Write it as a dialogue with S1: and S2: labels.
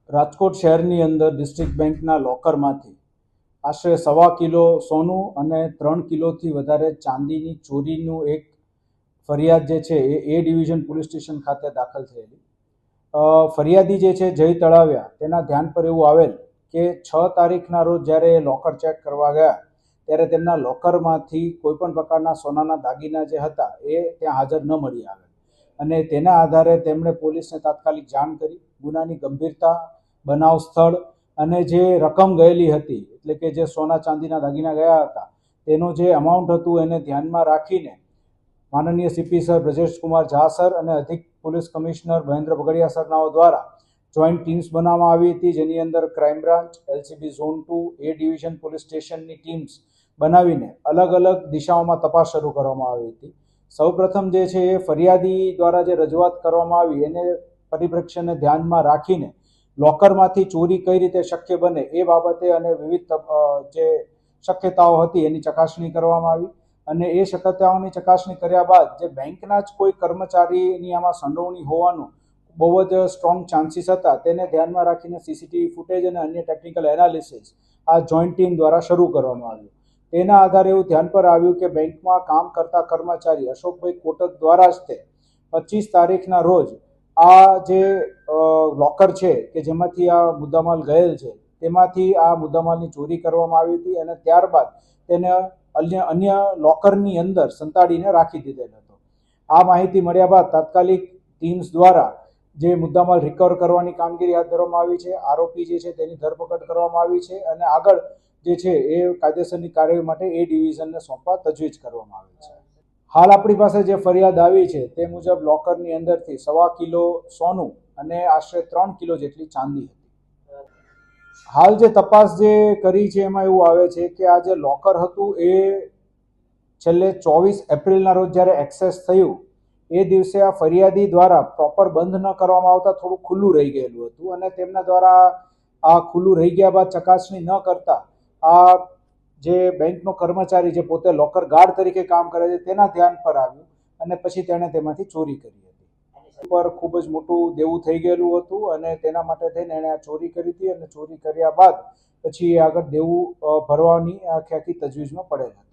S1: રાજકોટ શહેરની અંદર ડિસ્ટ્રિક્ટ બેંકના લોકરમાંથી આશરે 1.25 કિલો સોનું અને 3 કિલોથી વધારે ચાંદીની ચોરીનું એક ફરિયાદ જે છે એ ડિવિઝન પોલીસ સ્ટેશન ખાતે દાખલ થયેલી. ફરિયાદી જે છે જય તળાવિયા, તેના ધ્યાન પર એવું આવેલ કે 6 તારીખના રોજ જ્યારે લોકર ચેક કરવા ગયા ત્યારે તેમના લોકરમાંથી કોઈપણ પ્રકારના સોનાના દાગીના જે હતા એ ત્યાં હાજર ન મળી આવે અને તેના આધારે તેમણે પોલીસને તાત્કાલિક જાણ કરી. ગુનાની ગંભીરતા, બનાવ સ્થળ અને જે રકમ ગયેલી હતી, એટલે કે જે સોના ચાંદીના દાગીના ગયા હતા તેનું જે અમાઉન્ટ હતું એને ધ્યાનમાં રાખીને માનનીય CP sir Brajesh Kumar Jha sir અને અધિક પોલીસ કમિશનર મહેન્દ્ર બગડિયા સરનાઓ દ્વારા જોઈન્ટ ટીમ્સ બનાવવામાં આવી હતી, જેની અંદર ક્રાઇમ બ્રાન્ચ, એલસીબી ઝોન 2, એ ડિવિઝન પોલીસ સ્ટેશનની ટીમ્સ બનાવીને અલગ અલગ દિશાઓમાં તપાસ શરૂ કરવામાં આવી હતી. સૌપ્રથમ જે છે એ ફરિયાદી દ્વારા જે રજૂઆત કરવામાં આવી એને પરિપ્રેક્ષ્યને ધ્યાનમાં રાખીને લોકરમાંથી ચોરી કઈ રીતે શક્ય બને એ બાબતે અને વિવિધ જે શક્યતાઓ હતી એની ચકાસણી કરવામાં આવી અને એ શક્યતાઓની ચકાસણી કર્યા બાદ જે બેંકના જ કોઈ કર્મચારીની આમાં સંડોવણી હોવાનું બહુ જ સ્ટ્રોંગ ચાન્સીસ હતા તેને ધ્યાનમાં રાખીને સીસીટીવી ફૂટેજ અને અન્ય ટેકનિકલ એનાલિસિસ આ જોઈન્ટ ટીમ દ્વારા શરૂ કરવામાં આવ્યું. તેના આધારે એવું ધ્યાન પર આવ્યું કે બેંકમાં કામ કરતા કર્મચારી અશોકભાઈ કોટક દ્વારા જ તે 25 તારીખના રોજ આ જે લોકર છે કે જેમાંથી આ મુદ્દામાલ ગયેલ છે તેમાંથી આ મુદ્દામાલની ચોરી કરવામાં આવી હતી અને ત્યારબાદ તેને અન્ય લોકરની અંદર સંતાડીને રાખી દીધેલ હતો. આ માહિતી મળ્યા બાદ તાત્કાલિક ટીમ્સ દ્વારા જે મુદ્દામાલ રિકવર કરવાની કામગીરી હાથ ધરવામાં આવી છે. આરોપી જે છે તેની ધરપકડ કરવામાં આવી છે અને આગળ જે છે એ કાયદેસરની કાર્યવાહી માટે એ ડિવિઝનને સોંપવા તજવીજ કરવામાં આવી છે. હાલ આપણી પાસે જે ફરિયાદ આવી છે તે મુજબ લોકરની અંદરથી 1.25 કિલો સોનું અને આશરે 3 કિલો જેટલી ચાંદી હતી. હાલ જે તપાસ જે કરી છે એમાં એવું આવે છે કે આ જે લોકર હતું એ છેલ્લે 24 એપ્રિલના રોજ જ્યારે એક્સેસ થયું એ દિવસે આ ફરિયાદી દ્વારા પ્રોપર બંધ ન કરવામાં આવતા થોડું ખુલ્લું રહી ગયેલું હતું અને તેમના દ્વારા આ ખુલ્લું રહી ગયા બાદ ચકાસણી ન કરતા આ જે બેંકનો કર્મચારી જે પોતે લોકર ગાર્ડ તરીકે કામ કરે છે તેના ધ્યાન પર આવ્યું અને પછી તેણે તેમાંથી ચોરી કરી હતી. પર ખૂબ જ મોટું દેવું થઈ ગયેલું હતું અને તેના માટે થઈને એણે આ ચોરી કરી હતી અને ચોરી કર્યા બાદ પછી આગળ દેવું ભરવાની આખી તજવીજમાં પડેલ હતી.